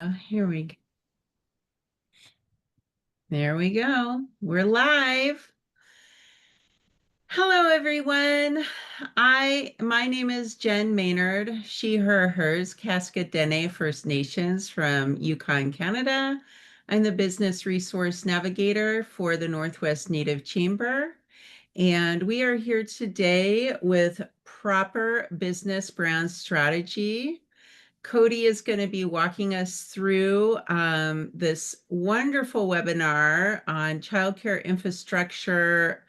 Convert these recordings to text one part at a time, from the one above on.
Here we go. There we go. We're live. Hello, everyone. My name is Jen Maynard, she, her, hers, Cascadene First Nations from Yukon, Canada. I'm the Business Resource Navigator for the Northwest Native Chamber. And we are here today with proper business brand strategy. Cody is going to be walking us through this wonderful webinar on childcare infrastructure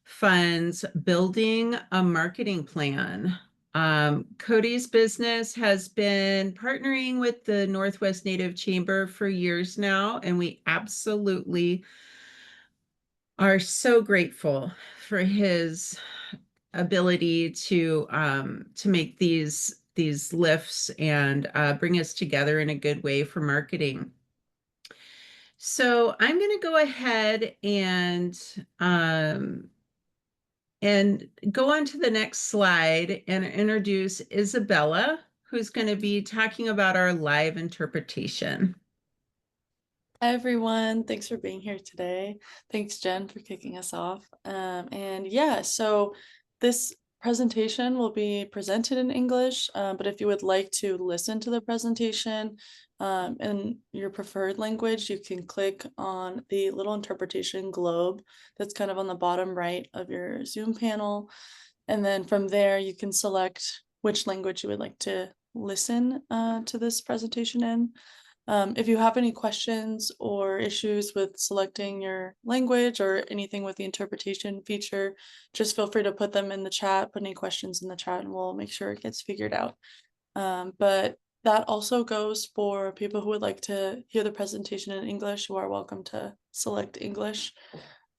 funds, building a marketing plan. Cody's business has been partnering with the Northwest Native Chamber for years now, and we absolutely are so grateful for his ability to make these lifts and bring us together in a good way for marketing. So I'm going to go ahead and go on to the next slide and introduce Isabella, who's going to be talking about our live interpretation. Hi, everyone. Thanks for being here today. Thanks, Jen, for kicking us off. And yeah, so this presentation will be presented in English, but if you would like to listen to the presentation in your preferred language, you can click on the little interpretation globe that's kind of on the bottom right of your Zoom panel. And then from there, you can select which language you would like to listen to this presentation in. If you have any questions or issues with selecting your language or anything with the interpretation feature, just feel free to put them in the chat, put any questions in the chat, and we'll make sure it gets figured out. But that also goes for people who would like to hear the presentation in English, who are welcome to select English.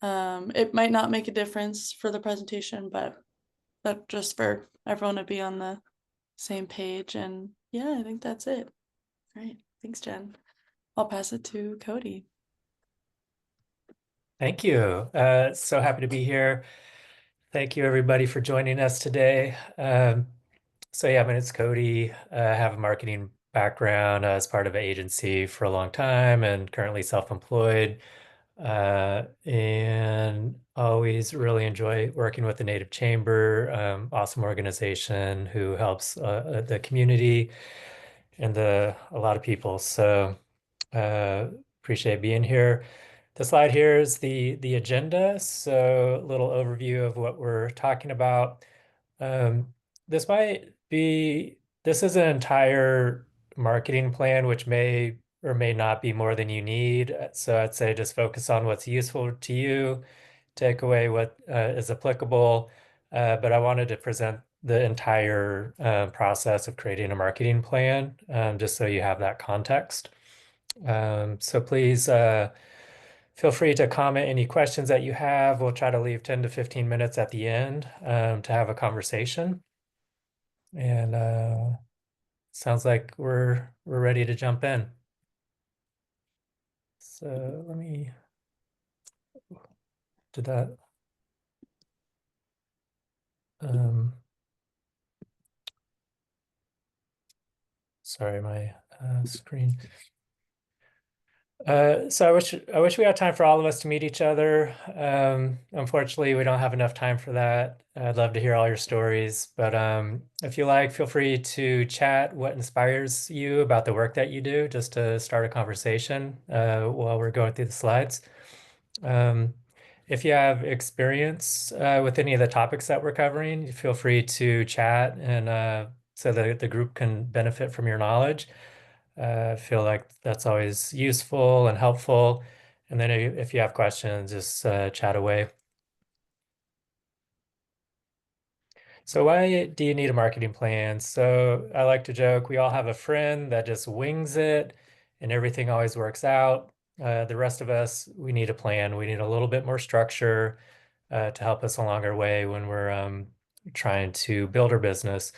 It might not make a difference for the presentation, but just for everyone to be on the same page. And yeah, I think that's it. All right. Thanks, Jen. I'll pass it to Cody. Thank you. So happy to be here. Thank you, everybody, for joining us today. So yeah, my name's Cody. I have a marketing background as part of an agency for a long time and currently self-employed. And always really enjoy working with the Native Chamber, awesome organization who helps the community and a lot of people. So appreciate being here. The slide here is the agenda. So a little overview of what we're talking about. This might be, this is an entire marketing plan, which may or may not be more than you need. So I'd say just focus on what's useful to you, take away what is applicable. But I wanted to present the entire process of creating a marketing plan, just so you have that context. So please feel free to comment any questions that you have. We'll try to leave 10 to 15 minutes at the end to have a conversation. And sounds like we're ready to jump in. So let me do that. Sorry, my screen. So I wish we had time for all of us to meet each other. Unfortunately, we don't have enough time for that. I'd love to hear all your stories, but if you like, feel free to chat what inspires you about the work that you do, just to start a conversation while we're going through the slides. If you have experience with any of the topics that we're covering, feel free to chat and so the group can benefit from your knowledge. I feel like that's always useful and helpful. And then if you have questions, just chat away. So why do you need a marketing plan? So I like to joke, we all have a friend that just wings it and everything always works out. The rest of us, we need a plan. We need a little bit more structure to help us along our way when we're trying to build our business.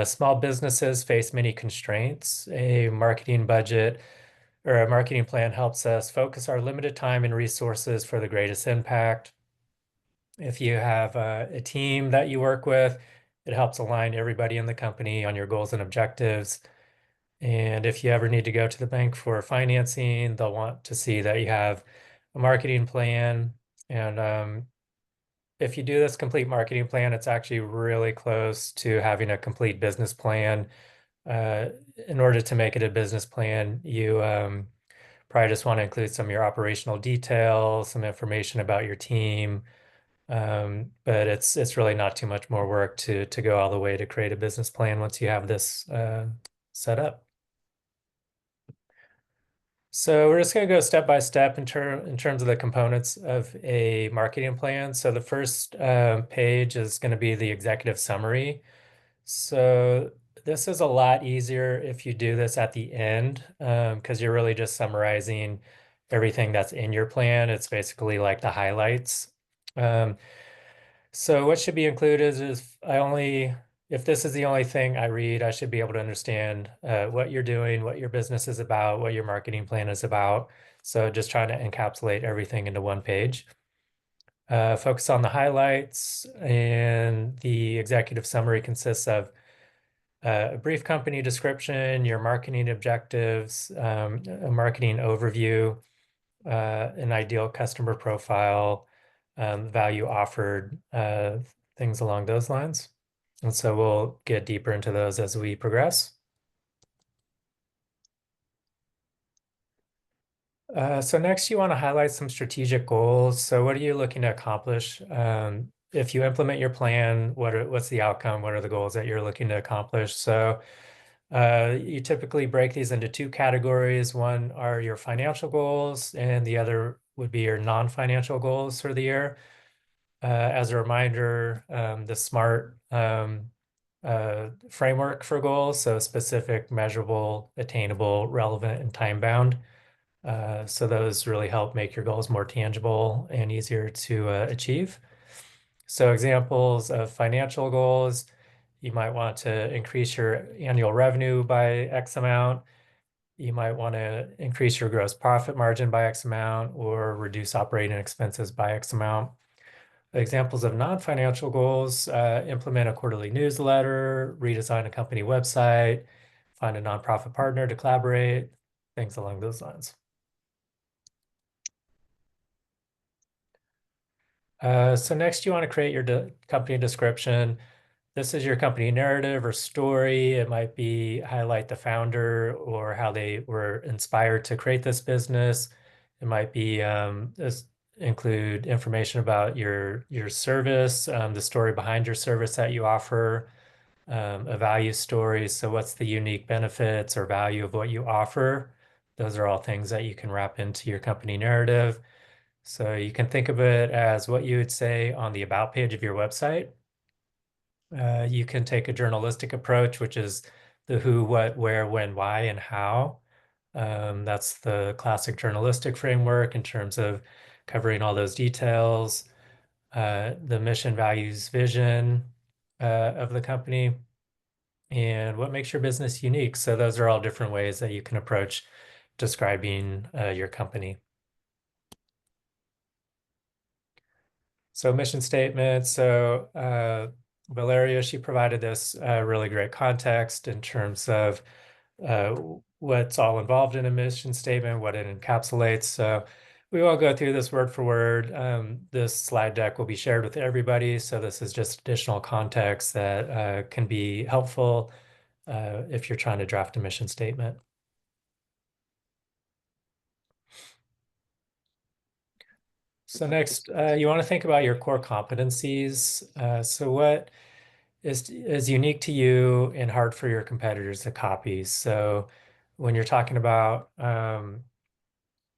Small businesses face many constraints. A marketing budget or a marketing plan helps us focus our limited time and resources for the greatest impact. If you have a team that you work with, it helps align everybody in the company on your goals and objectives. And if you ever need to go to the bank for financing, they'll want to see that you have a marketing plan. And if you do this complete marketing plan, it's actually really close to having a complete business plan. Uh, in order to make it a business plan, you probably just want to include some of your operational details, some information about your team. But it's really not too much more work to go all the way to create a business plan once you have this set up. So we're just going to go step by step in terms of the components of a marketing plan. So the first page is going to be the executive summary. So this is a lot easier if you do this at the end, because you're really just summarizing everything that's in your plan. It's basically like the highlights. Um, so what should be included is if this is the only thing I read, I should be able to understand what you're doing, what your business is about, what your marketing plan is about. So just trying to encapsulate everything into one page. Focus on the highlights, and the executive summary consists of a brief company description, your marketing objectives, a marketing overview, an ideal customer profile, value offered, things along those lines. And so we'll get deeper into those as we progress. So next, you want to highlight some strategic goals. So what are you looking to accomplish? If you implement your plan, what's the outcome? What are the goals that you're looking to accomplish? So you typically break these into two categories. One are your financial goals, and the other would be your non-financial goals for the year. As a reminder, the SMART framework for goals, so specific, measurable, attainable, relevant, and time-bound. So those really help make your goals more tangible and easier to achieve. So examples of financial goals, you might want to increase your annual revenue by X amount. You might want to increase your gross profit margin by X amount, or reduce operating expenses by X amount. Examples of non-financial goals, implement a quarterly newsletter, redesign a company website, find a nonprofit partner to collaborate, things along those lines. So next you want to create your company description. This is your company narrative or story. It might be highlight the founder or how they were inspired to create this business. It might be include information about your service, the story behind your service that you offer, a value story. So what's the unique benefits or value of what you offer? Those are all things that you can wrap into your company narrative. So you can think of it as what you would say on the about page of your website. You can take a journalistic approach, which is the who, what, where, when, why, and how. That's the classic journalistic framework in terms of covering all those details, the mission, values, vision of the company, and what makes your business unique. So those are all different ways that you can approach describing your company. So mission statement. So Valeria, she provided this really great context in terms of uh, what's all involved in a mission statement, what it encapsulates. So we won't go through this word for word. This slide deck will be shared with everybody. So this is just additional context that can be helpful if you're trying to draft a mission statement. So next, you want to think about your core competencies. So what is unique to you and hard for your competitors to copy? So when you're talking about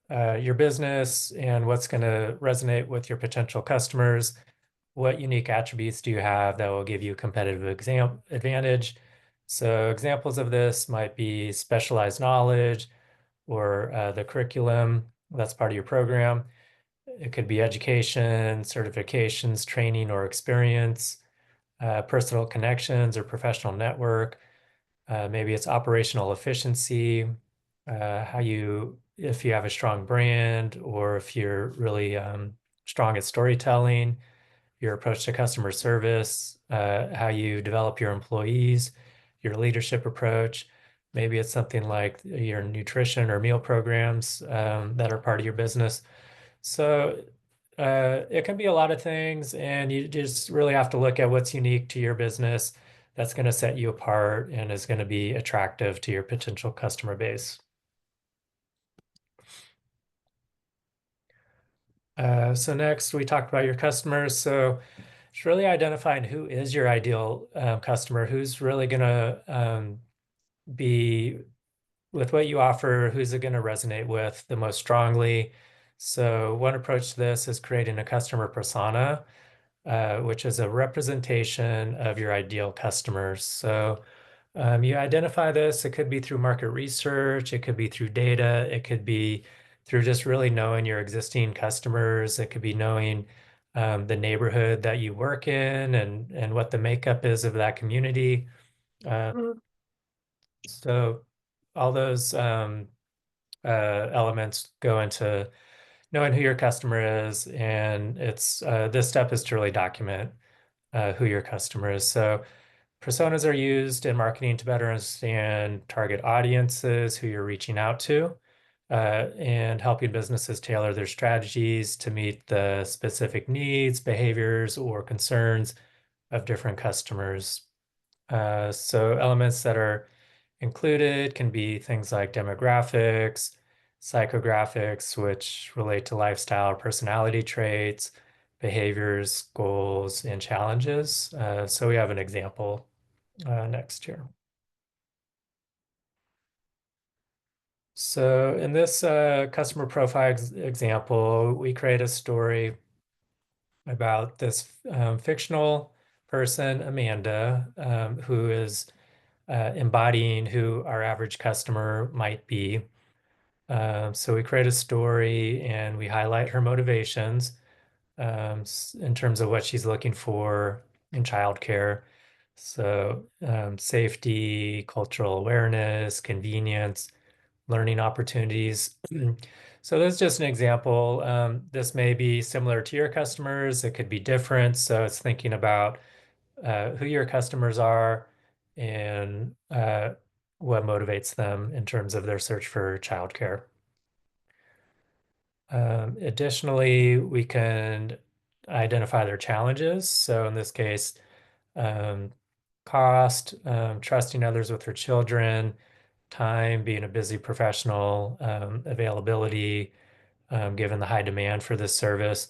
your business and what's going to resonate with your potential customers, what unique attributes do you have that will give you a competitive advantage? So examples of this might be specialized knowledge or the curriculum that's part of your program. It could be education, certifications, training, or experience, personal connections or professional network. Maybe it's operational efficiency, if you have a strong brand, or if you're really strong at storytelling, your approach to customer service, how you develop your employees, your leadership approach. Maybe it's something like your nutrition or meal programs that are part of your business. So it can be a lot of things, and you just really have to look at what's unique to your business that's going to set you apart and is going to be attractive to your potential customer base. So next, we talked about your customers. So it's really identifying who is your ideal customer, who's really going to be with what you offer, who's it going to resonate with the most strongly. So one approach to this is creating a customer persona, which is a representation of your ideal customers. So you identify this, it could be through market research, it could be through data, it could be through just really knowing your existing customers, it could be knowing the neighborhood that you work in and what the makeup is of that community. So all those elements go into knowing who your customer is, and it's this step is to really document who your customer is. So personas are used in marketing to better understand target audiences, who you're reaching out to, and helping businesses tailor their strategies to meet the specific needs, behaviors, or concerns of different customers. So elements that are included can be things like demographics, psychographics, which relate to lifestyle, personality traits, behaviors, goals, and challenges. So we have an example next year. So in this customer profile example, we create a story about this fictional person, Amanda, who is embodying who our average customer might be. So we create a story and we highlight her motivations in terms of what she's looking for in childcare. So safety, cultural awareness, convenience, learning opportunities. So this is just an example. This may be similar to your customers. It could be different. So it's thinking about who your customers are and what motivates them in terms of their search for childcare. Additionally, we can identify their challenges. So in this case, um, cost, trusting others with their children, time, being a busy professional, availability, given the high demand for this service.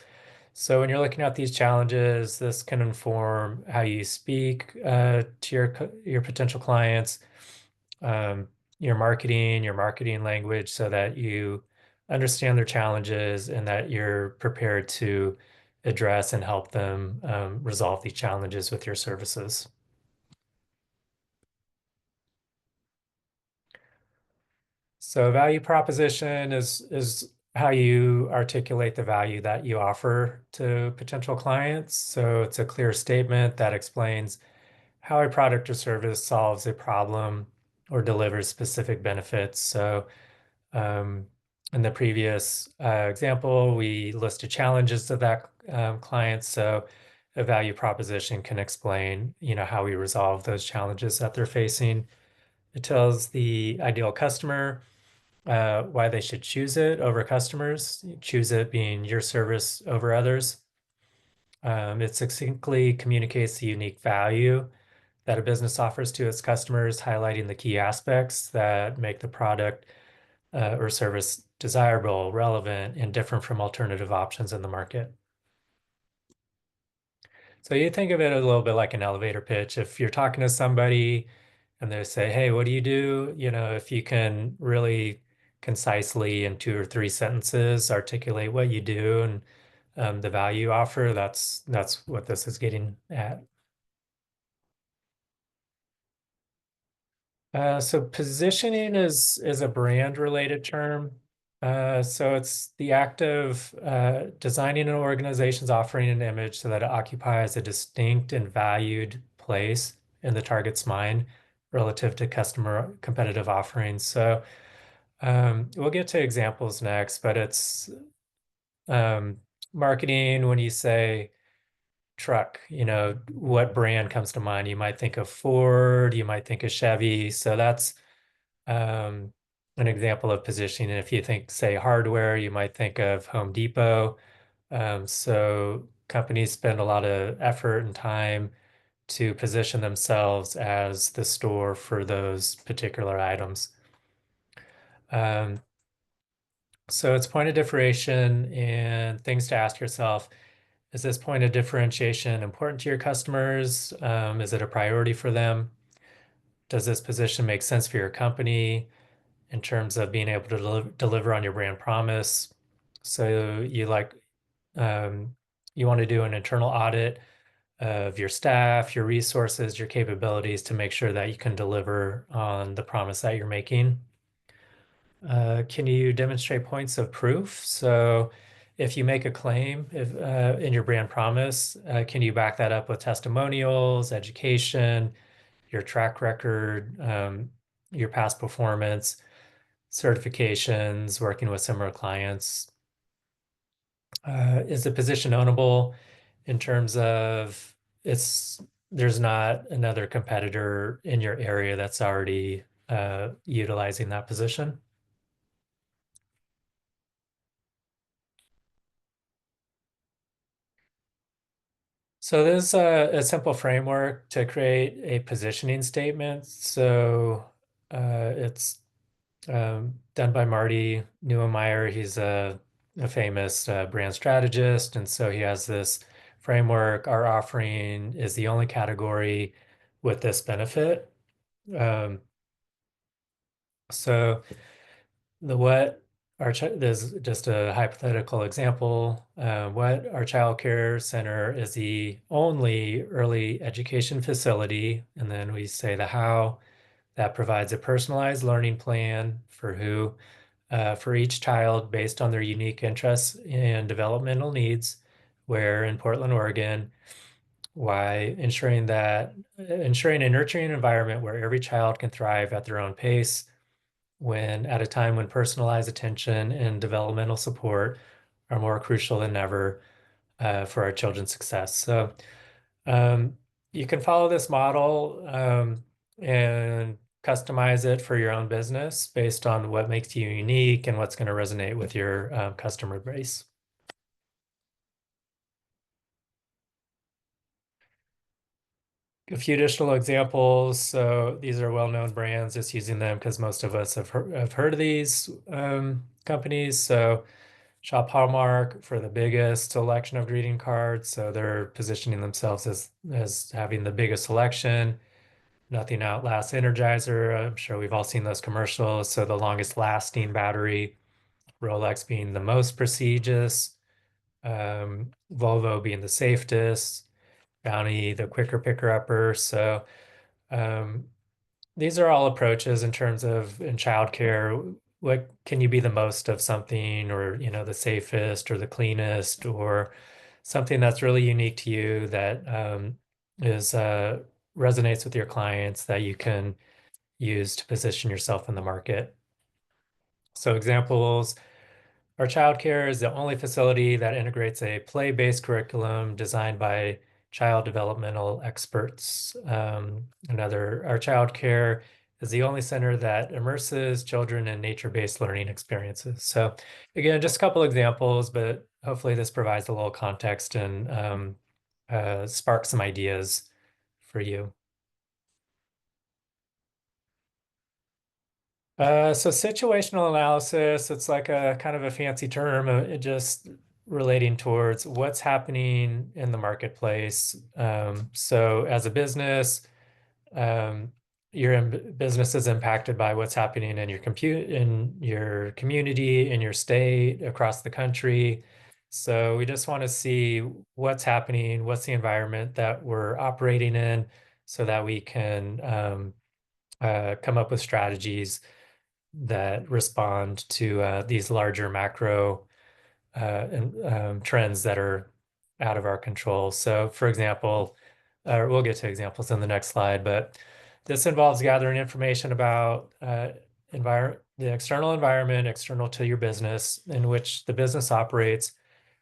So when you're looking at these challenges, this can inform how you speak to your potential clients, um, your marketing language, so that you understand their challenges and that you're prepared to address and help them resolve these challenges with your services. So value proposition is how you articulate the value that you offer to potential clients. So it's a clear statement that explains how a product or service solves a problem or delivers specific benefits. So um, in the previous example, we listed challenges to that client. So a value proposition can explain, how we resolve those challenges that they're facing. It tells the ideal customer why they should choose it over customers, choose it being your service over others. It succinctly communicates the unique value that a business offers to its customers, highlighting the key aspects that make the product or service desirable, relevant, and different from alternative options in the market. So you think of it a little bit like an elevator pitch. If you're talking to somebody and they say, "Hey, what do you do?" If you can really concisely in 2 or 3 sentences articulate what you do and the value you offer, that's what this is getting at. So positioning is a brand related term. So it's the act of designing an organization's offering an image so that it occupies a distinct and valued place in the target's mind relative to customer competitive offerings. So we'll get to examples next, but it's um, marketing when you say truck, what brand comes to mind? You might think of Ford, you might think of Chevy. So that's An example of positioning, if you think, say, hardware, you might think of Home Depot. So companies spend a lot of effort and time to position themselves as the store for those particular items. So it's point of differentiation and things to ask yourself. Is this point of differentiation important to your customers? Is it a priority for them? Does this position make sense for your company in terms of being able to deliver on your brand promise? So you want to do an internal audit of your staff, your resources, your capabilities to make sure that you can deliver on the promise that you're making. Can you demonstrate points of proof? So if you make a claim in your brand promise, can you back that up with testimonials, education, your track record, your past performance, certifications, working with similar clients? Is the position ownable in terms of there's not another competitor in your area that's already utilizing that position? So there's a simple framework to create a positioning statement. So it's done by Marty Neumeyer. He's a famous brand strategist. And so he has this framework. Our offering is the only category with this benefit. So the what our there's just a hypothetical example. What our child care center is the only early education facility, and then we say the how that provides a personalized learning plan for each child based on their unique interests and developmental needs. Where in Portland, Oregon, why ensuring a nurturing environment where every child can thrive at their own pace when at a time when personalized attention and developmental support are more crucial than ever for our children's success. So um, you can follow this model and customize it for your own business based on what makes you unique and what's going to resonate with your customer base. A few additional examples. So these are well-known brands, just using them because most of us have heard of these companies. So Shop Hallmark for the biggest selection of greeting cards. So they're positioning themselves as having the biggest selection. Nothing outlasts Energizer. I'm sure we've all seen those commercials. So the longest lasting battery, Rolex being the most prestigious, Volvo being the safest, Bounty the quicker picker upper. So um, these are all approaches in terms of in childcare. What can you be the most of something, or the safest, or the cleanest, or something that's really unique to you that is resonates with your clients that you can use to position yourself in the market. So examples. Our childcare is the only facility that integrates a play-based curriculum designed by child developmental experts. Our childcare is the only center that immerses children in nature-based learning experiences. So again, just a couple examples, but hopefully this provides a little context and sparks some ideas for you. So situational analysis, it's like a kind of a fancy term, it just relating towards what's happening in the marketplace. So as a business, your business is impacted by what's happening in in your community, in your state, across the country. So we just want to see what's happening, what's the environment that we're operating in, so that we can come up with strategies that respond to these larger macro trends that are out of our control. So, for example, we'll get to examples in the next slide, but this involves gathering information about the external environment, external to your business, in which the business operates,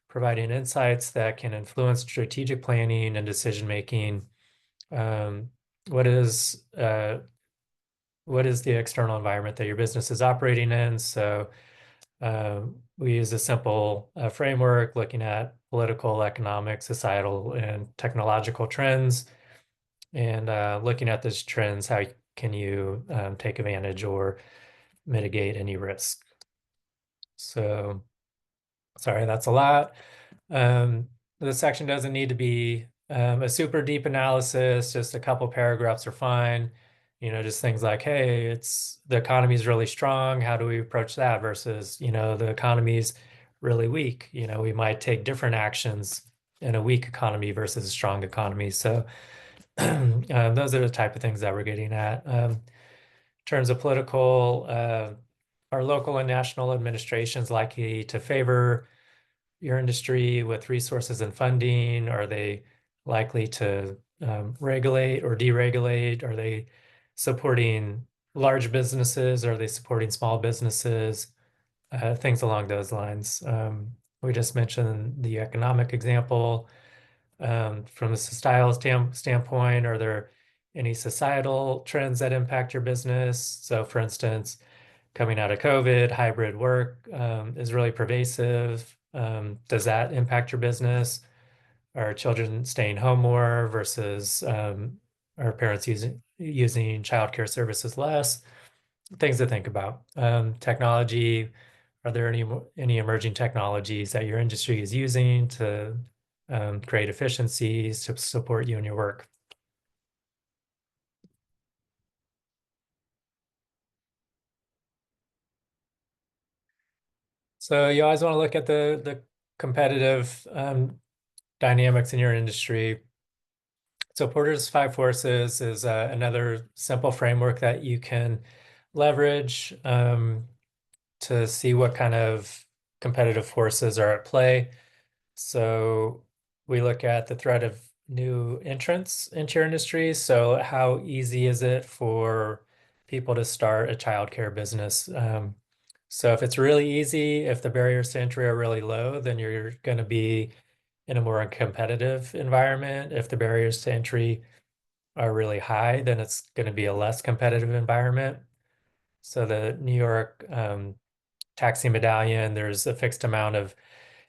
providing insights that can influence strategic planning and decision making. What is what is the external environment that your business is operating in? So we use a simple framework looking at political, economic, societal, and technological trends. And looking at those trends, how can you take advantage or mitigate any risk? So, sorry, that's a lot. This section doesn't need to be a super deep analysis, just a couple paragraphs are fine. You know, just things like, hey, it's the economy is really strong. How do we approach that versus, you know, the economy's really weak? You know, we might take different actions in a weak economy versus a strong economy. So those are the type of things that we're getting at. In terms of political, our local and national administrations likely to favor your industry with resources and funding? Are they likely to regulate or deregulate? Are they supporting large businesses? Are they supporting small businesses? Things along those lines. We just mentioned the economic example. From a societal standpoint, are there any societal trends that impact your business? So, for instance, coming out of COVID, hybrid work is really pervasive. Does that impact your business? Are children staying home more versus are parents using childcare services less? Things to think about. Technology, are there any emerging technologies that your industry is using to create efficiencies to support you in your work? So you always want to look at the competitive dynamics in your industry. So Porter's Five Forces is another simple framework that you can leverage to see what kind of competitive forces are at play. So we look at the threat of new entrants into your industry. So how easy is it for people to start a childcare business? So if it's really easy, if the barriers to entry are really low, then you're going to be in a more competitive environment. If the barriers to entry are really high, then it's going to be a less competitive environment. So the New York taxi medallion, there's a fixed amount of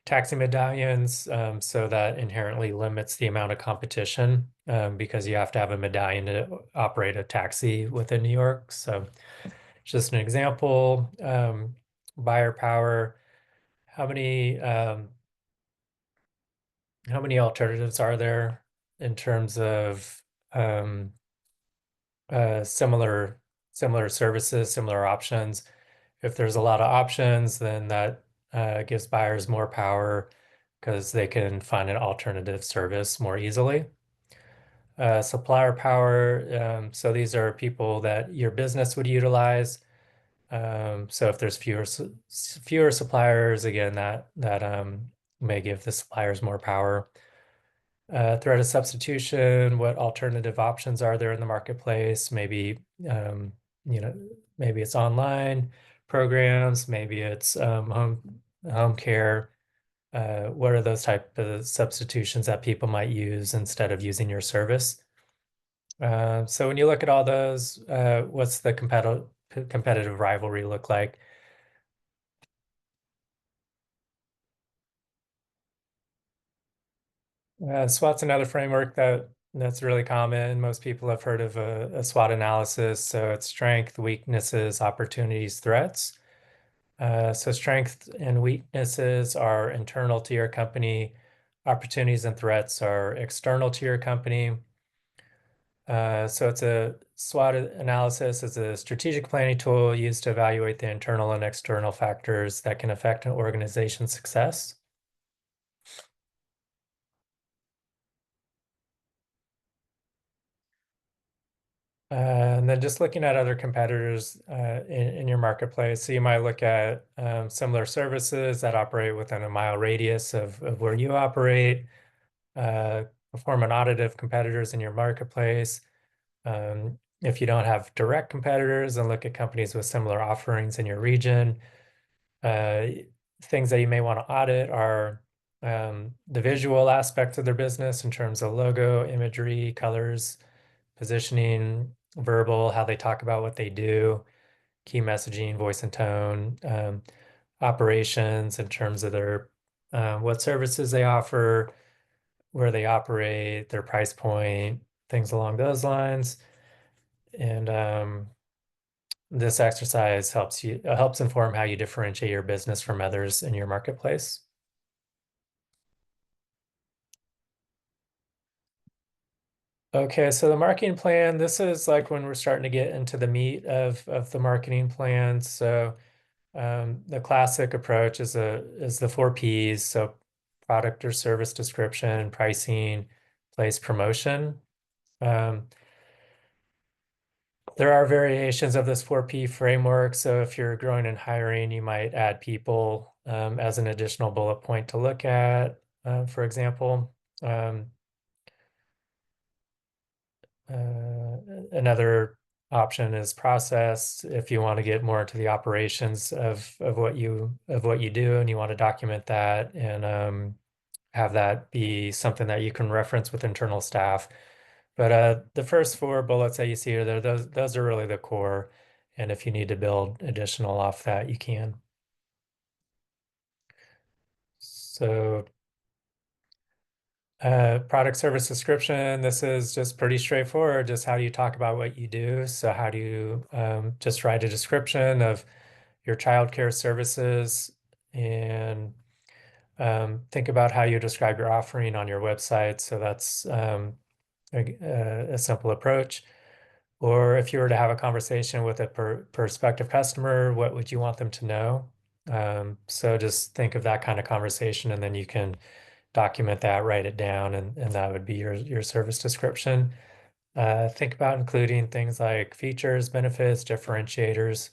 taxi medallions, so that inherently limits the amount of competition because you have to have a medallion to operate a taxi within New York. So just an example, buyer power, how many alternatives are there in terms of um, similar services, similar options? If there's a lot of options, then that gives buyers more power because they can find an alternative service more easily. Supplier power, so these are people that your business would utilize. So if there's fewer suppliers, again, that may give the suppliers more power. Threat of substitution, what alternative options are there in the marketplace? Maybe you know, maybe it's online programs, maybe it's home care. What are those type of substitutions that people might use instead of using your service? So when you look at all those, what's the competitive rivalry look like? SWOT's another framework that's really common. Most people have heard of a SWOT analysis. So it's strength, weaknesses, opportunities, threats. So strengths and weaknesses are internal to your company. Opportunities and threats are external to your company. So it's a SWOT analysis is a strategic planning tool used to evaluate the internal and external factors that can affect an organization's success. And then just looking at other competitors in your marketplace. So you might look at similar services that operate within a mile radius of where you operate, perform an audit of competitors in your marketplace. If you don't have direct competitors, then look at companies with similar offerings in your region. Things that you may want to audit are the visual aspects of their business in terms of logo, imagery, colors, positioning, verbal, how they talk about what they do, key messaging, voice and tone, operations in terms of their what services they offer, where they operate, their price point, things along those lines. And this exercise helps inform how you differentiate your business from others in your marketplace. Okay, so the marketing plan, this is like when we're starting to get into the meat of the marketing plan. So the classic approach is the 4 Ps. So product or service description, pricing, place, promotion. There are variations of this 4P framework. So if you're growing and hiring, you might add people as an additional bullet point to look at, for example. Another option is process. If you want to get more into the operations of what you do and you want to document that and have that be something that you can reference with internal staff. But the first 4 bullets that you see are there, those are really the core. And if you need to build additional off that, you can. So product service description, this is just pretty straightforward. Just how do you talk about what you do? So how do you just write a description of your childcare services and think about how you describe your offering on your website. So that's a simple approach. Or if you were to have a conversation with a prospective customer, what would you want them to know? So just think of that kind of conversation, and then you can document that, write it down, and that would be your service description. Think about including things like features, benefits, differentiators.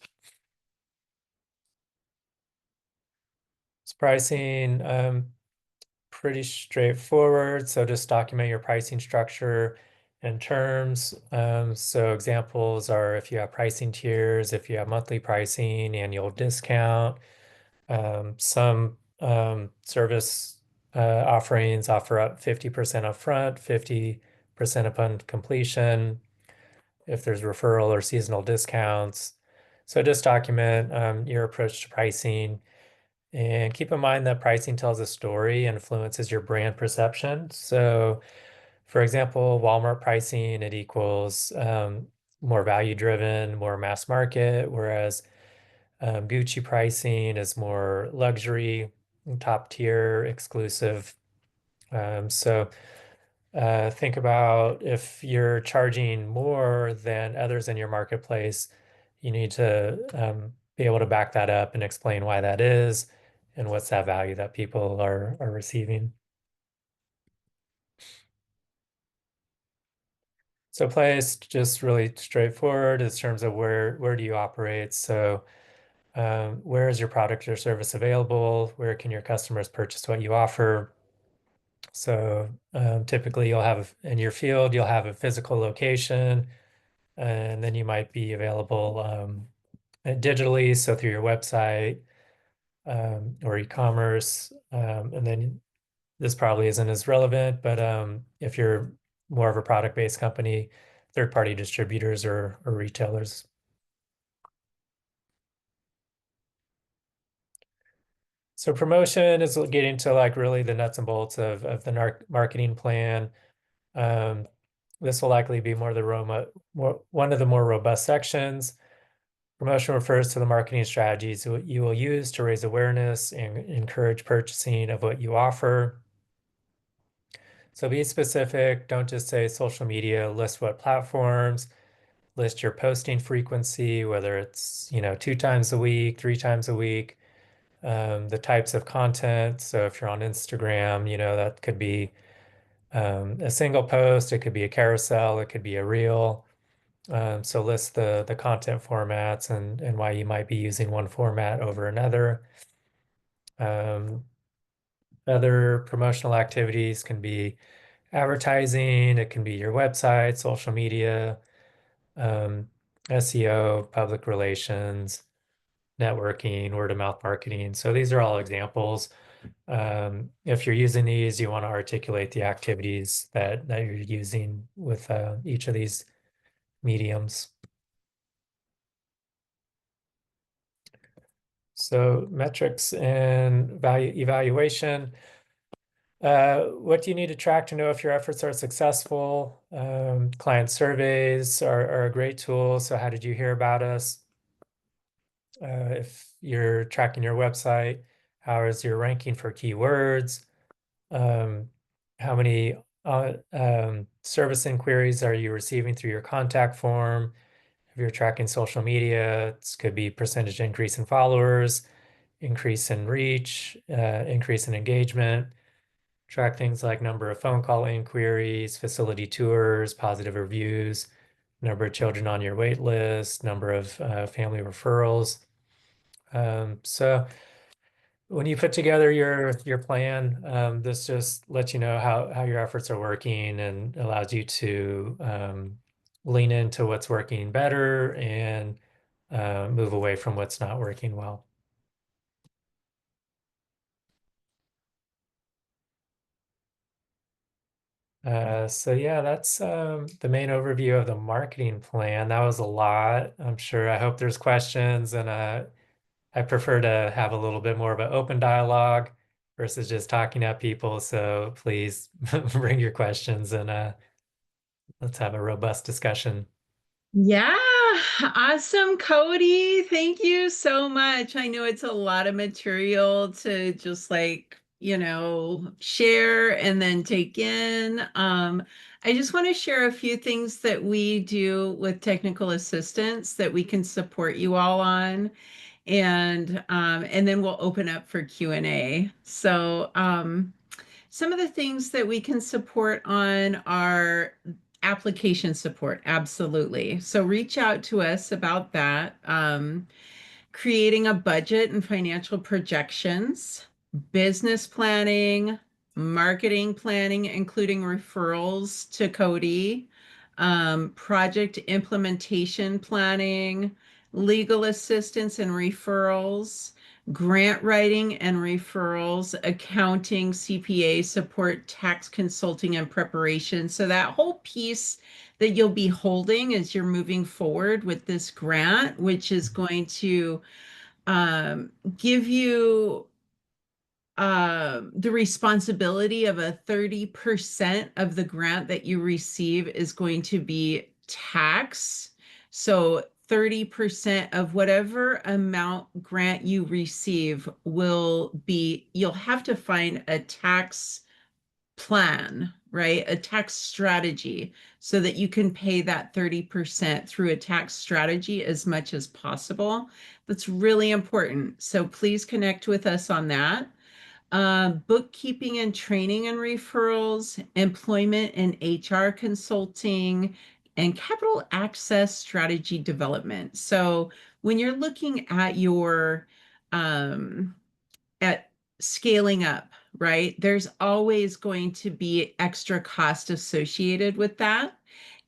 Pricing, pretty straightforward. So just document your pricing structure and terms. So examples are if you have pricing tiers, if you have monthly pricing, annual discount. Some service offerings offer up 50% upfront, 50% upon completion, if there's referral or seasonal discounts. So just document your approach to pricing. And keep in mind that pricing tells a story, influences your brand perception. So, for example, Walmart pricing, it equals more value driven, more mass market, whereas Gucci pricing is more luxury, top tier, exclusive. So think about if you're charging more than others in your marketplace, you need to be able to back that up and explain why that is and what's that value that people are receiving. So place, just really straightforward in terms of where do you operate? So where is your product or service available? Where can your customers purchase what you offer? So typically you'll have in your field, you'll have a physical location, and then you might be available digitally, so through your website or e-commerce. And then this probably isn't as relevant, but if you're more of a product-based company, third-party distributors or retailers. So promotion is getting to like really the nuts and bolts of the marketing plan. This will likely be one of the more robust sections. Promotion refers to the marketing strategies you will use to raise awareness and encourage purchasing of what you offer. So be specific. Don't just say social media. List what platforms. List your posting frequency, whether it's 2 times a week, 3 times a week. The types of content. So if you're on Instagram, that could be a single post. It could be a carousel. It could be a reel. So list the content formats and why you might be using one format over another. Other promotional activities can be advertising, it can be your website, social media, SEO, public relations, networking, word of mouth marketing. So these are all examples. If you're using these, you want to articulate the activities that you're using with each of these mediums. So metrics and value evaluation. What do you need to track to know if your efforts are successful? Client surveys are a great tool. So how did you hear about us? If you're tracking your website, how is your ranking for keywords? How many service inquiries are you receiving through your contact form? If you're tracking social media, it could be percentage increase in followers, increase in reach, increase in engagement. Track things like number of phone call inquiries, facility tours, positive reviews, number of children on your wait list, number of family referrals. So when you put together your plan, this just lets you know how your efforts are working and allows you to lean into what's working better and move away from what's not working well. So yeah, that's the main overview of the marketing plan. That was a lot. I'm sure. I hope there's questions, and I prefer to have a little bit more of an open dialogue versus just talking at people. So please bring your questions and let's have a robust discussion. Yeah, awesome, Cody. Thank you so much. I know it's a lot of material to just share and then take in. I just want to share a few things that we do with technical assistance that we can support you all on. And then we'll open up for Q&A. So, some of the things that we can support on are application support, absolutely. So reach out to us about that. Creating a budget and financial projections, business planning, marketing planning, including referrals to Cody, project implementation planning, legal assistance and referrals, grant writing and referrals, accounting, CPA support, tax consulting and preparation. So that whole piece that you'll be holding as you're moving forward with this grant, which is going to give you the responsibility of a 30% of the grant that you receive is going to be tax. So 30% of whatever amount grant you receive will be, you'll have to find a tax plan, right? A tax strategy so that you can pay that 30% through a tax strategy as much as possible. That's really important. So please connect with us on that. Bookkeeping and training and referrals, employment and HR consulting, and capital access strategy development. So when you're looking at your at scaling up, right? There's always going to be extra cost associated with that.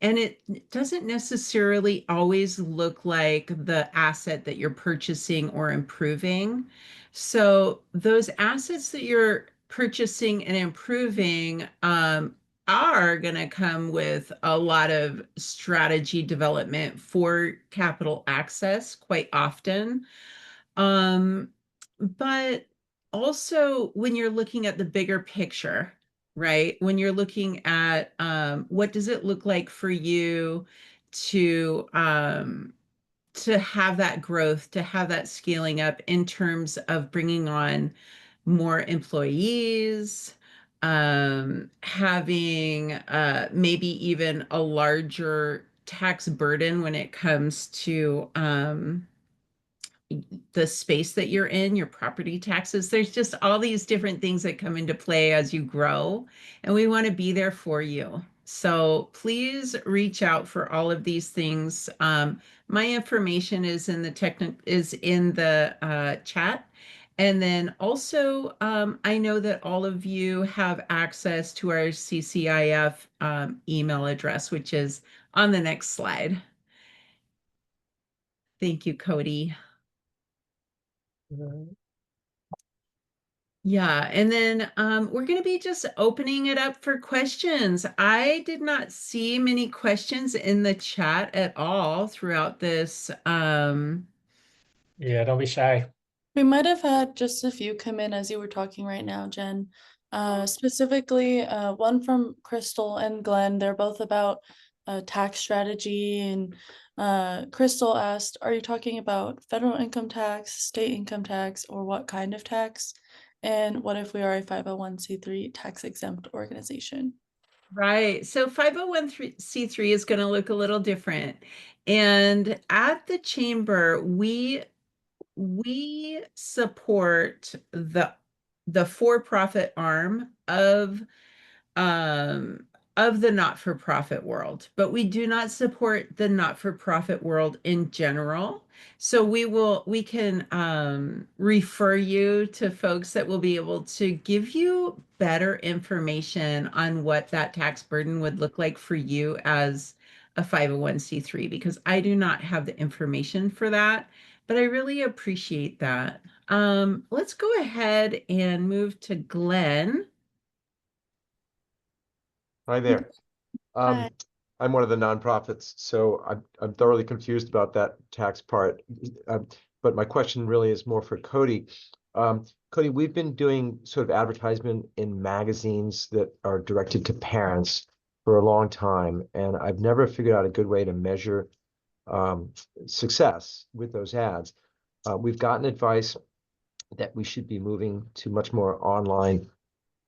And it doesn't necessarily always look like the asset that you're purchasing or improving. So those assets that you're purchasing and improving are going to come with a lot of strategy development for capital access quite often. Um, but also when you're looking at the bigger picture, right? When you're looking at what does it look like for you to have that growth, to have that scaling up in terms of bringing on more employees, having maybe even a larger tax burden when it comes to the space that you're in, your property taxes. There's just all these different things that come into play as you grow, and we want to be there for you. So please reach out for all of these things. My information is in the chat. And then also, I know that all of you have access to our CCIF email address, which is on the next slide. Thank you, Cody. Yeah, and then we're going to be just opening it up for questions. I did not see many questions in the chat at all throughout this. Yeah, don't be shy. We might have had just a few come in as you were talking right now, Jen. Specifically, one from Crystal and Glenn. They're both about tax strategy. And Crystal asked, are you talking about federal income tax, state income tax, or what kind of tax? And what if we are a 501c3 tax exempt organization? Right. So 501c3 is going to look a little different. And at the chamber, we support the for-profit arm um, of the not-for-profit world, but we do not support the not-for-profit world in general. So we can refer you to folks that will be able to give you better information on what that tax burden would look like for you as a 501c3, because I do not have the information for that, but I really appreciate that. Let's go ahead and move to Glenn. Hi there. Hi. I'm one of the nonprofits, so I'm thoroughly confused about that tax part. But my question really is more for Cody. Cody, we've been doing sort of advertisement in magazines that are directed to parents for a long time, and I've never figured out a good way to measure um, success with those ads. We've gotten advice that we should be moving to much more online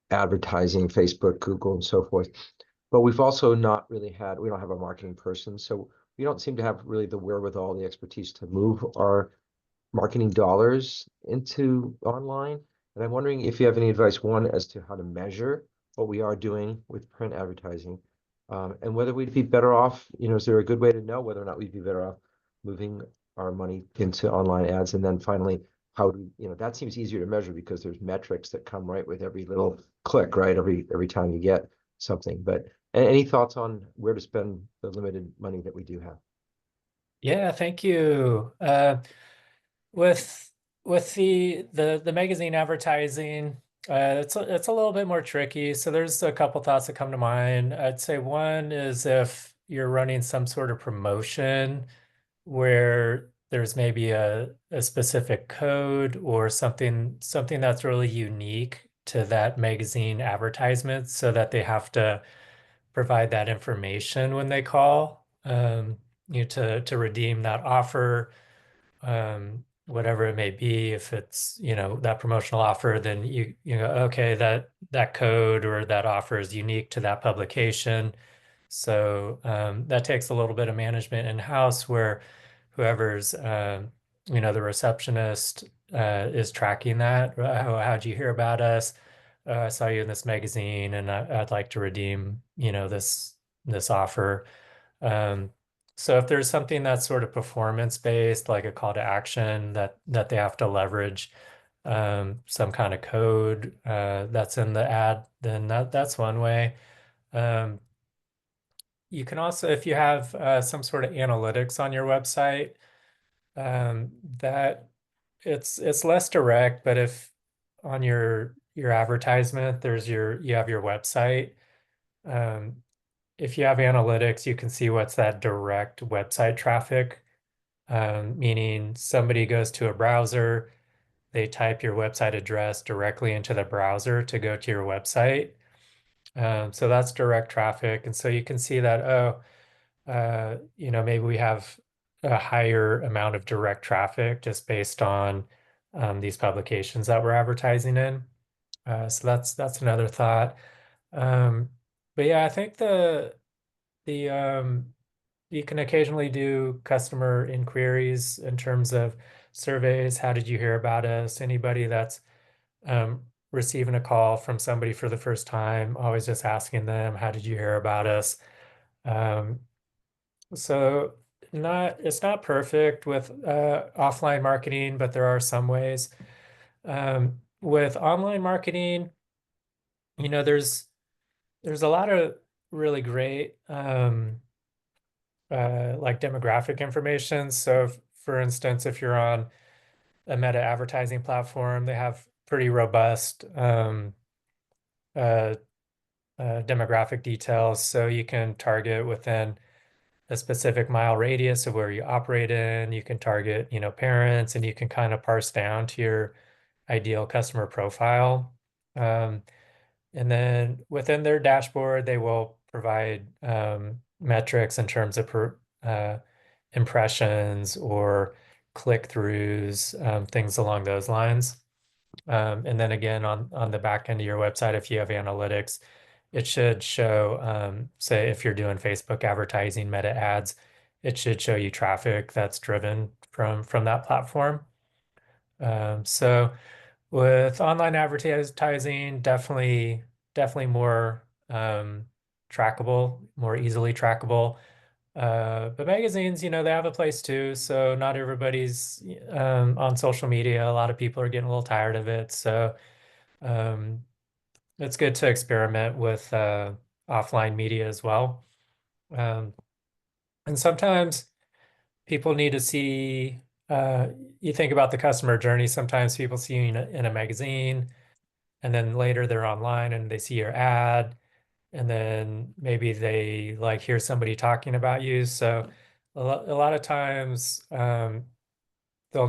advertising, Facebook, Google, and so forth. But we've also not really had, we don't have a marketing person. So we don't seem to have really the wherewithal, the expertise to move our marketing dollars into online. And I'm wondering if you have any advice, one, as to how to measure what we are doing with print advertising, and whether we'd be better off, is there a good way to know whether or not we'd be better off moving our money into online ads? And then finally, how do, that seems easier to measure because there's metrics that come right with every little click, right? Every time you get something. But any thoughts on where to spend the limited money that we do have? Yeah, thank you. With the magazine advertising, it's a little bit more tricky. So there's a couple thoughts that come to mind. I'd say one is if you're running some sort of promotion where there's maybe a specific code or something that's really unique to that magazine advertisement, so that they have to provide that information when they call, to redeem that offer, whatever it may be. If it's, that promotional offer, then you go, okay, that code or that offer is unique to that publication. So that takes a little bit of management in-house, where whoever's the receptionist is tracking that. How'd you hear about us? I saw you in this magazine, and I'd like to redeem, this offer. Um, so if there's something that's sort of performance based, like a call to action that they have to leverage some kind of code that's in the ad, then that's one way. Um, you can also, if you have some sort of analytics on your website, that it's less direct, but if on your advertisement, you have your website. Um, if you have analytics, you can see what's that direct website traffic, meaning somebody goes to a browser, they type your website address directly into the browser to go to your website. So that's direct traffic. And so you can see that, maybe we have a higher amount of direct traffic just based on these publications that we're advertising in. So that's another thought. Um, but yeah, I think the you can occasionally do customer inquiries in terms of surveys. How did you hear about us? Anybody that's receiving a call from somebody for the first time, always just asking them, how did you hear about us? Um, so it's not perfect with offline marketing, but there are some ways. With online marketing, there's a lot of really great like demographic information. So for instance, if you're on a meta advertising platform, they have pretty robust uh, demographic details, so you can target within a specific mile radius of where you operate in. You can target, parents, and you can kind of parse down to your ideal customer profile. And then within their dashboard, they will provide metrics in terms of impressions or click-throughs, things along those lines. And then again, on the back end of your website, if you have analytics, it should show, say, if you're doing Facebook advertising, meta ads, it should show you traffic that's driven from that platform. So with online advertising, definitely more trackable, more easily trackable. But magazines, they have a place too. So not everybody's on social media. A lot of people are getting a little tired of it. So um, it's good to experiment with offline media as well. Um, and sometimes people need to see, uh, you think about the customer journey. Sometimes people see you in a magazine, and then later they're online and they see your ad, and then maybe they like hear somebody talking about you. So a lot of times there'll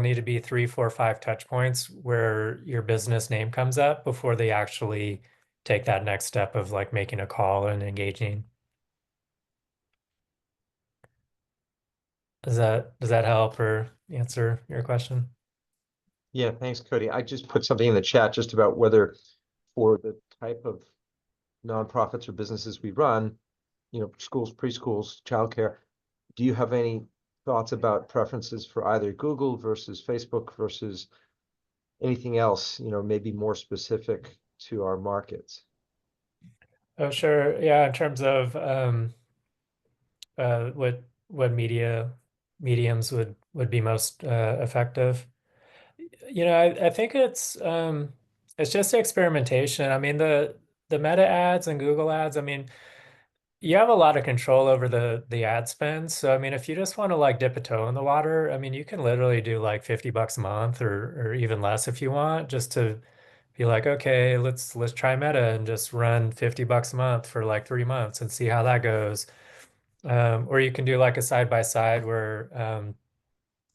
need to be 3, 4, 5 touch points where your business name comes up before they actually take that next step of like making a call and engaging. Does that help or answer your question? Yeah, thanks, Cody. I just put something in the chat just about whether for the type of nonprofits or businesses we run, schools, preschools, childcare, do you have any thoughts about preferences for either Google versus Facebook versus anything else, maybe more specific to our markets? Oh, sure. Yeah, in terms of what mediums would be most effective. I think it's just experimentation. I mean, the Meta ads and Google ads, I mean, you have a lot of control over the ad spend. So I mean, if you just want to like dip a toe in the water, I mean, you can literally do like $50 a month or even less if you want, just to be like, okay, let's try Meta and just run $50 a month for like 3 months and see how that goes. Or you can do like a side by side where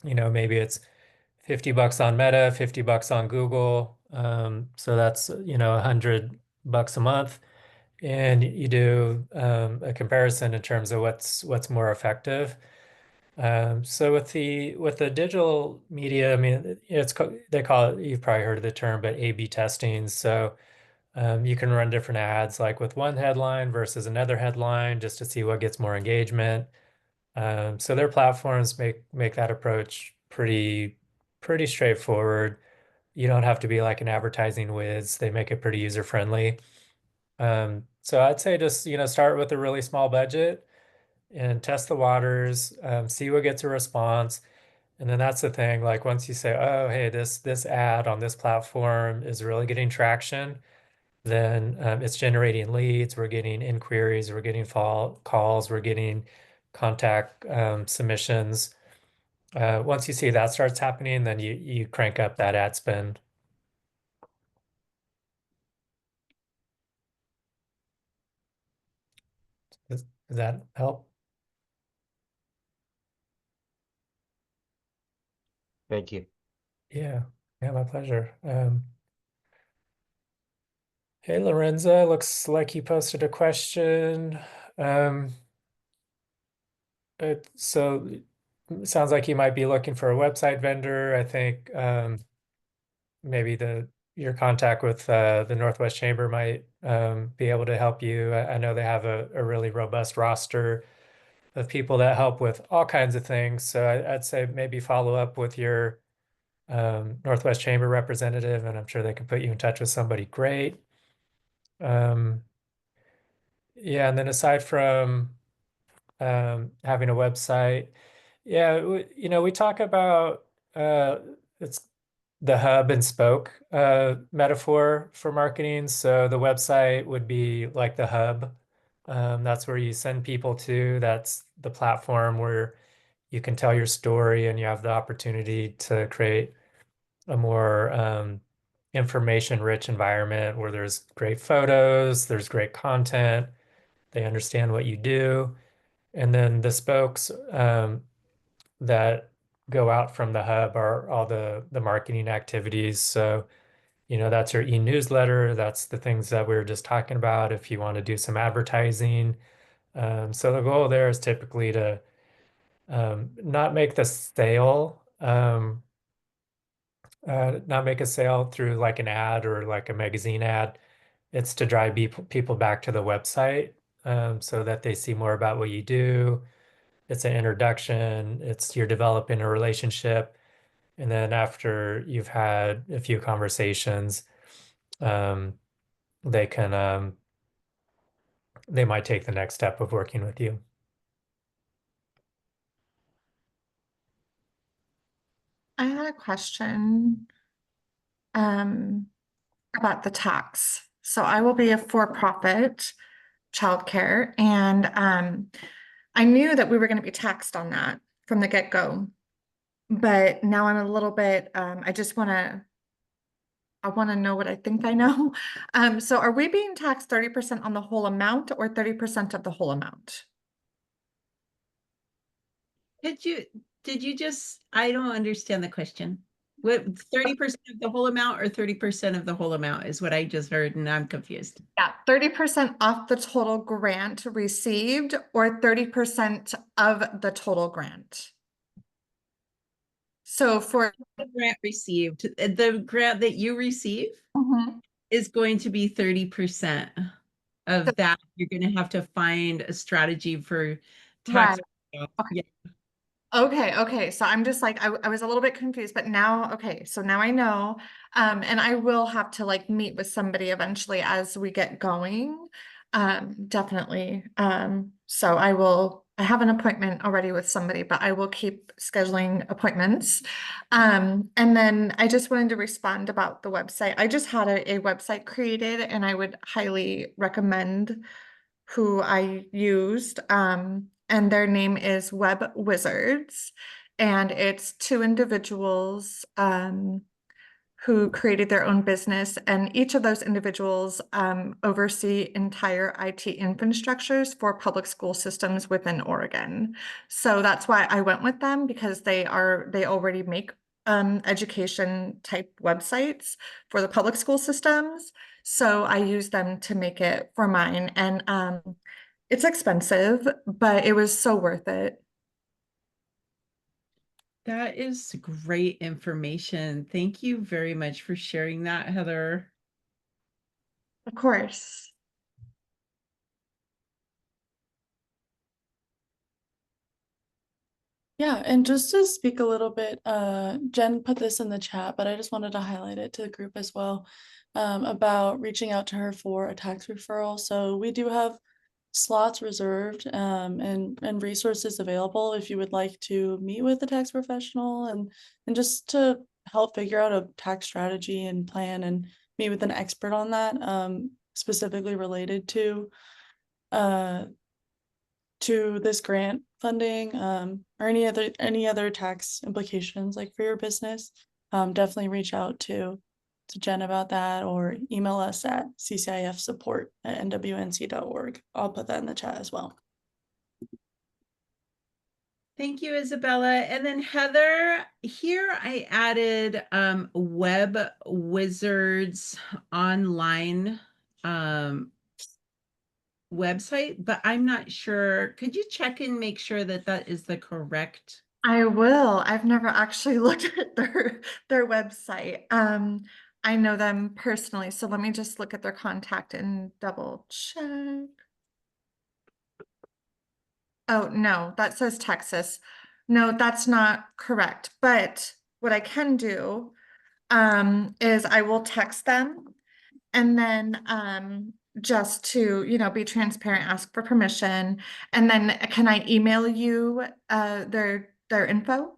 maybe it's $50 on Meta, $50 on Google. So that's $100 a month, and you do a comparison in terms of what's more effective. So with the digital media, I mean, they call it, you've probably heard of the term, but A/B testing. So you can run different ads like with one headline versus another headline just to see what gets more engagement. So their platforms make that approach pretty straightforward. You don't have to be like an advertising whiz. They make it pretty user friendly. So I'd say just start with a really small budget and test the waters, see what gets a response. And then that's the thing, like once you say, oh, hey, this ad on this platform is really getting traction, then it's generating leads, we're getting inquiries, we're getting calls, we're getting contact submissions. Once you see that starts happening, then you crank up that ad spend. Does that help? Thank you. Yeah, my pleasure. Hey, Lorenza, looks like you posted a question. Um, so it sounds like you might be looking for a website vendor. I think maybe your contact with the Northwest Chamber might be able to help you. I know they have a really robust roster of people that help with all kinds of things. So I'd say maybe follow up with your Northwest Chamber representative, and I'm sure they can put you in touch with somebody great. Yeah, and then aside from having a website, yeah, we talk about it's the hub and spoke metaphor for marketing. So the website would be like the hub. That's where you send people to. That's the platform where you can tell your story and you have the opportunity to create a more information-rich environment where there's great photos, there's great content, they understand what you do. And then the spokes that go out from the hub are all the marketing activities. So, that's your e-newsletter. That's the things that we were just talking about. If you want to do some advertising. So the goal there is typically to not make the sale, not make a sale through like an ad or like a magazine ad. It's to drive people back to the website so that they see more about what you do. It's an introduction. You're developing a relationship. And then after you've had a few conversations, um, they can they might take the next step of working with you. I had a question about the tax. So I will be a for-profit childcare, and I knew that we were going to be taxed on that from the get-go. But now I'm a little bit, I want to know what I think I know. So are we being taxed 30% on the whole amount or 30% of the whole amount? Did you just, I don't understand the question. What, 30% of the whole amount or 30% of the whole amount is what I just heard, and I'm confused. Yeah, 30% off the total grant received or 30% of the total grant. So for The grant received, the grant that you receive is going to be 30% of that. You're going to have to find a strategy for tax. Right. Yeah. Okay. So I'm just like, I was a little bit confused, but now, okay, so now I know. And I will have to like meet with somebody eventually as we get going. Definitely. So I have an appointment already with somebody, but I will keep scheduling appointments. And then I just wanted to respond about the website. I just had a website created and I would highly recommend who I used. And their name is Web Wizards. And it's two individuals who created their own business. And each of those individuals oversee entire IT infrastructures for public school systems within Oregon. So that's why I went with them, because they already make education type websites for the public school systems. So I used them to make it for mine. And it's expensive, but it was so worth it. That is great information. Thank you very much for sharing that, Heather. Of course. Yeah, and just to speak a little bit, Jen put this in the chat, but I just wanted to highlight it to the group as well, about reaching out to her for a tax referral. So we do have slots reserved, and resources available if you would like to meet with a tax professional and just to help figure out a tax strategy and plan and meet with an expert on that, specifically related to this grant funding, or any other tax implications like for your business. Definitely reach out to Jen about that, or email us at ccifsupport@nwnc.org. I'll put that in the chat as well. Thank you, Isabella. And then Heather, here I added Web Wizards online website, but I'm not sure. Could you check and make sure that that is the correct? I will. I've never actually looked at their website. I know them personally, so let me just look at their contact and double check. Oh, no, that says Texas. No, that's not correct. But what I can do is I will text them, and then just to, be transparent, ask for permission. And then can I email you their info?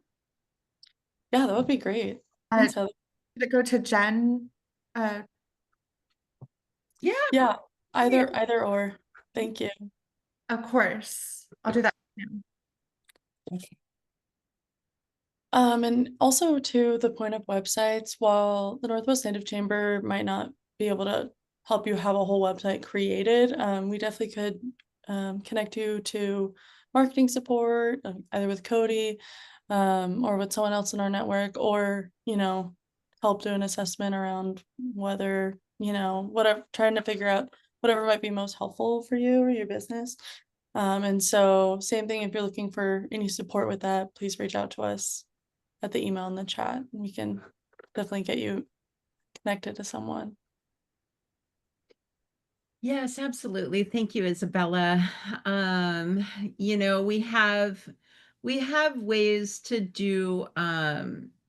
Yeah, that would be great. Uh, Thanks, Heather. Did it go to Jen? Yeah, either or. Thank you. Of course. I'll do that now. And also to the point of websites, while the Northwest Native Chamber might not be able to help you have a whole website created, we definitely could connect you to marketing support, either with Cody or with someone else in our network, or, help do an assessment around whether, whatever, trying to figure out whatever might be most helpful for you or your business. And so same thing, if you're looking for any support with that, please reach out to us at the email in the chat. We can definitely get you connected to someone. Yes, absolutely. Thank you, Isabella. We have ways to do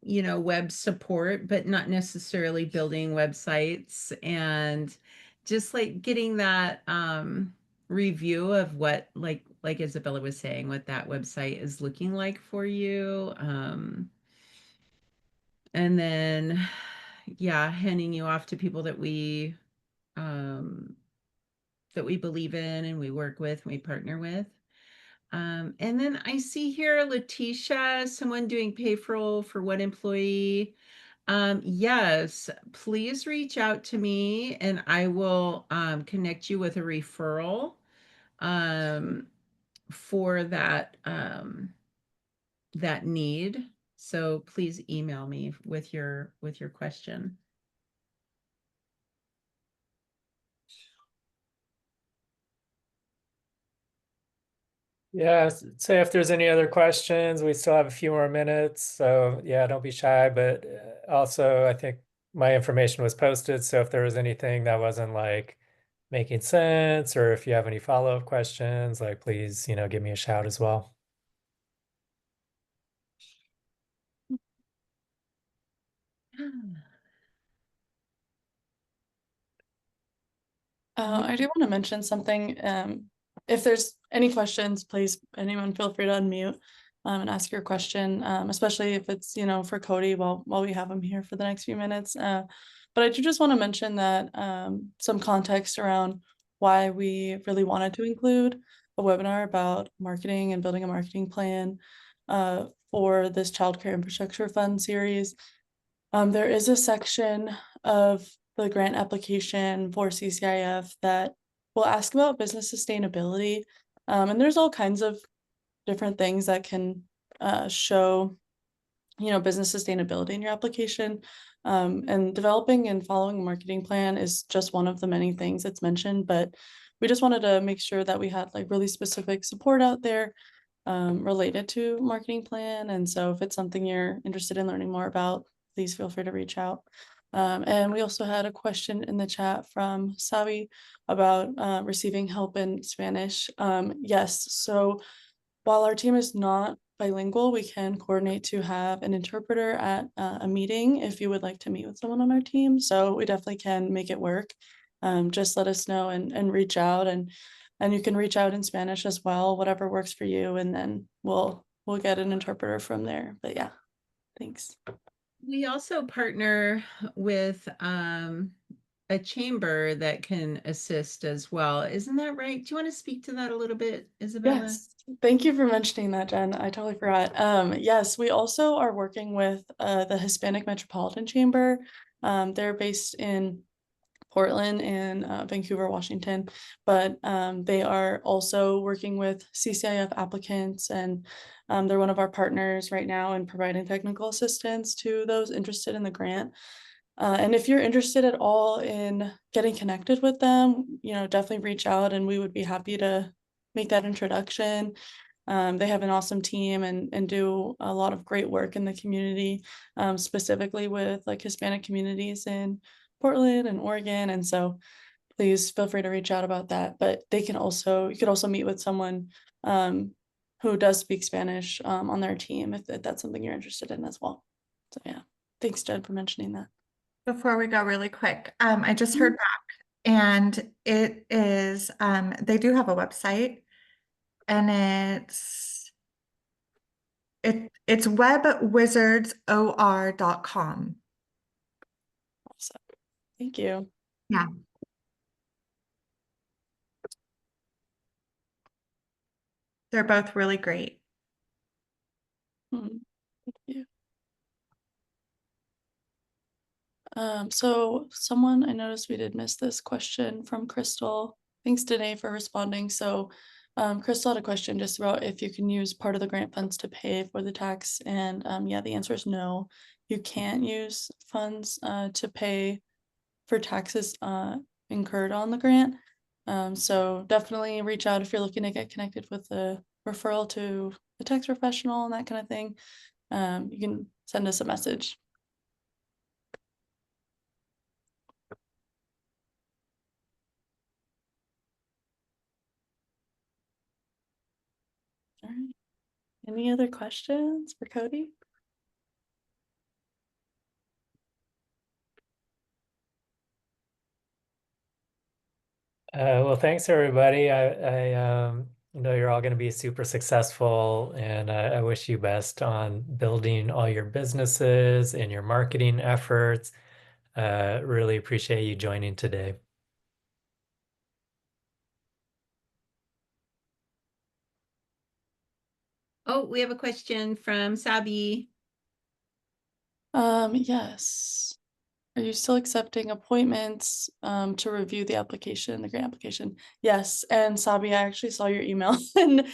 web support, but not necessarily building websites, and just like getting that review of what like Isabella was saying, what that website is looking like for you. And then yeah, handing you off to people um that we believe in and we work with and we partner with. And then I see here Letitia, someone doing payroll for one employee. Yes, please reach out to me and I will connect you with a referral um, for that need. So please email me with your question. Yeah, say if there's any other questions, we still have a few more minutes. So yeah, don't be shy. But also, I think my information was posted. So if there was anything that wasn't like making sense, or if you have any follow-up questions, like please, give me a shout as well. I do want to mention something. If there's any questions, please, anyone feel free to unmute and ask your question, especially if it's, for Cody while we have him here for the next few minutes. But I do just want to mention that some context around why we really wanted to include a webinar about marketing and building a marketing plan for this childcare infrastructure fund series. There is a section of the grant application for CCIF that will ask about business sustainability. And there's all kinds of different things that can show, business sustainability in your application. And developing and following a marketing plan is just one of the many things that's mentioned, but we just wanted to make sure that we had like really specific support out there related to marketing plan. And so if it's something you're interested in learning more about, please feel free to reach out. And we also had a question in the chat from Savi about receiving help in Spanish. Yes, so while our team is not bilingual, we can coordinate to have an interpreter at a meeting if you would like to meet with someone on our team. So we definitely can make it work. Just let us know and reach out, and you can reach out in Spanish as well, whatever works for you, and then we'll get an interpreter from there. But yeah, thanks. We also partner with a chamber that can assist as well. Isn't that right? Do you want to speak to that a little bit, Isabella? Yes, thank you for mentioning that, Jen. I totally forgot. Yes, we also are working with the Hispanic Metropolitan Chamber. They're based in Portland and Vancouver, Washington, but they are also working with CCIF applicants, and they're one of our partners right now in providing technical assistance to those interested in the grant. And if you're interested at all in getting connected with them, definitely reach out and we would be happy to make that introduction. They have an awesome team and do a lot of great work in the community, specifically with like Hispanic communities in Portland and Oregon. And so please feel free to reach out about that. But you could also meet with someone who does speak Spanish on their team if that's something you're interested in as well. So yeah, thanks, Jen, for mentioning that. Before we go really quick, I just heard back and it is, they do have a website and it's webwizardsor.com. Awesome. Thank you. Yeah. They're both really great. Thank you. So someone, I noticed we did miss this question from Crystal. Thanks, Danae, for responding. So Crystal had a question just about if you can use part of the grant funds to pay for the tax. And yeah, the answer is no. You can't use funds to pay for taxes incurred on the grant. So definitely reach out if you're looking to get connected with a referral to a tax professional and that kind of thing. You can send us a message. All right. Any other questions for Cody? Well, thanks everybody. I know you're all going to be super successful, and I wish you best on building all your businesses and your marketing efforts. Really appreciate you joining today. Oh, we have a question from Sabi. Yes. Are you still accepting appointments to review the application, the grant application? Yes, and Sabi, I actually saw your email and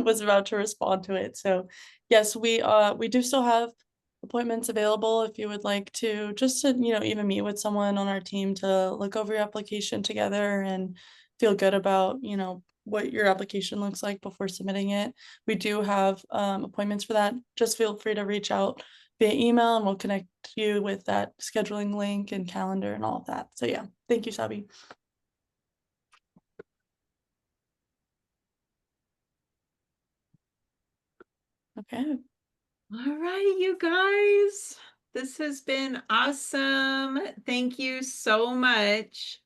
was about to respond to it. So yes, we do still have appointments available if you would like to just to, even meet with someone on our team to look over your application together and feel good about, what your application looks like before submitting it. We do have appointments for that. Just feel free to reach out via email and we'll connect you with that scheduling link and calendar and all of that. So yeah, thank you, Sabi. Okay. All right, you guys, this has been awesome. Thank you so much.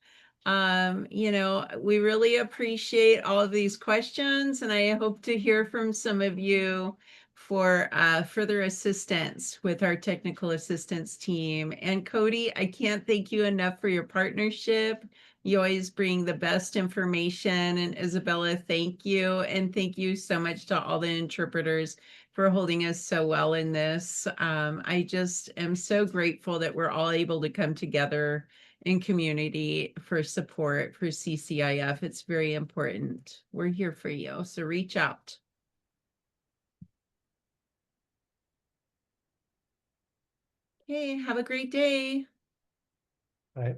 We really appreciate all of these questions, and I hope to hear from some of you for further assistance with our technical assistance team. And Cody, I can't thank you enough for your partnership. You always bring the best information. And Isabella, thank you. And thank you so much to all the interpreters for holding us so well in this. I just am so grateful that we're all able to come together in community for support for CCIF. It's very important. We're here for you, so reach out. Okay, have a great day. Right.